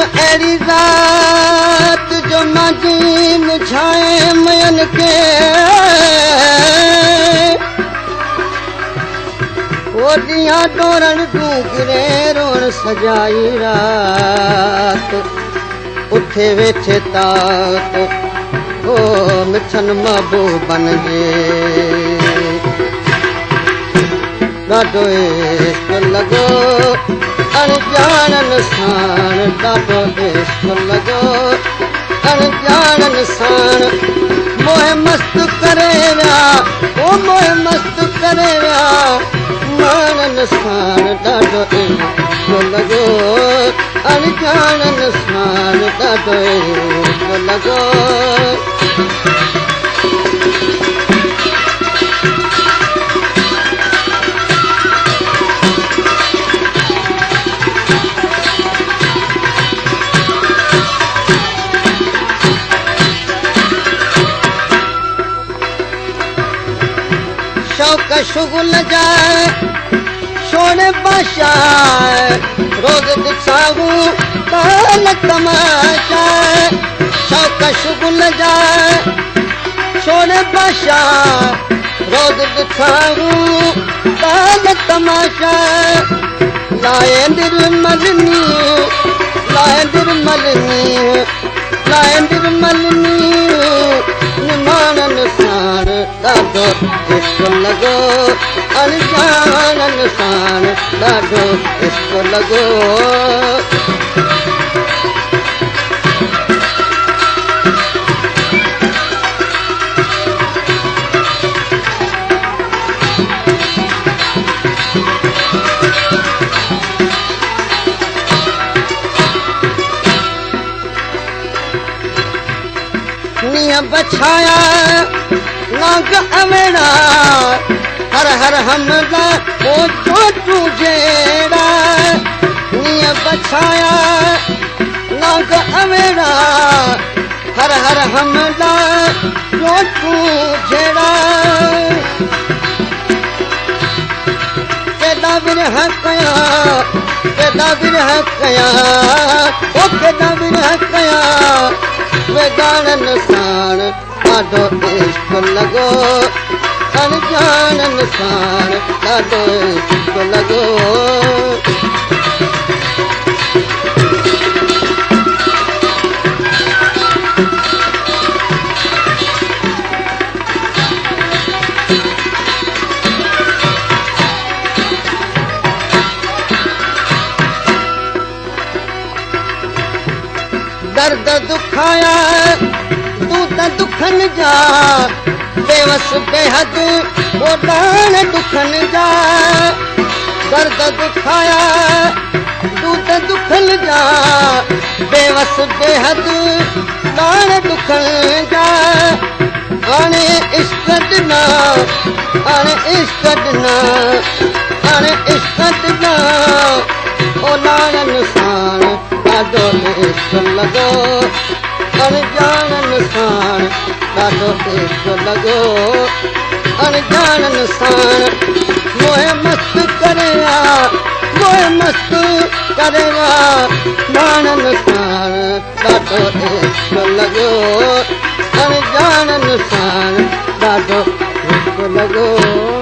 अहिड़ी ज़ात जो माजीन छाए मयन के वो दिया डोरण तूं गिरे रोण सजाई रात उथे वेठे तात ओ मिठन महबूबन जे ॾाढो इश्क लॻो अणॼाणनि साण ॾाढो इश्क लॻो अणॼाणनि साण मोह मस्त करे विया ओ मोह मस्त करे विया माणनि साण ॾाढो इश्क लॻो अणॼाणनि साण ॾाढो इश्क लॻो शौक शुगुल जाए सोने बादशाह रोज दिखाऊं काल तमाशा शौक शुगुल जाए सोने बादशाह रोज दिखाऊं काल तमाशा लाए निर्मलनी लाए निर्मलनी लाए निर्मलनी निमाणनि साण ॾाढो इश्क लॻो अणॼाणनि साण ॾाढो इश्क लॻो नीअं बछाया नाग अवेड़ा हर हर हमला ओ छोटू जेड़ा नीअं बछाया नाग अवेड़ा हर हर हमला छोटू जेड़ा केॾा विरह कया केॾा विरह कया ओ केॾा विरह कया वेगाणनि साण ॾाढो इश्क लॻो अणॼाणनि साण ॾाढो इश्क लॻो दर्द दुखाया तू त दुखनि जा बेवस बेहद ओॾाण दुखनि जा दर्द दुखाया तू त दुखनि जा बेवस बेहद ॾाण दुखनि जा हाणे इश्क ॾिना हाणे इश्क ॾिना हाणे इश्क ॾिना ओॾाणनि साण ॾाढो इश्क लॻो अणॼाणनि साण ॾाढो इश्क लॻो अणॼाणनि साण मोह मस्त करे विया मोह मस्त करे विया माणनि साण ॾाढो इश्क लॻो अणॼाणनि साण ॾाढो इश्क लॻो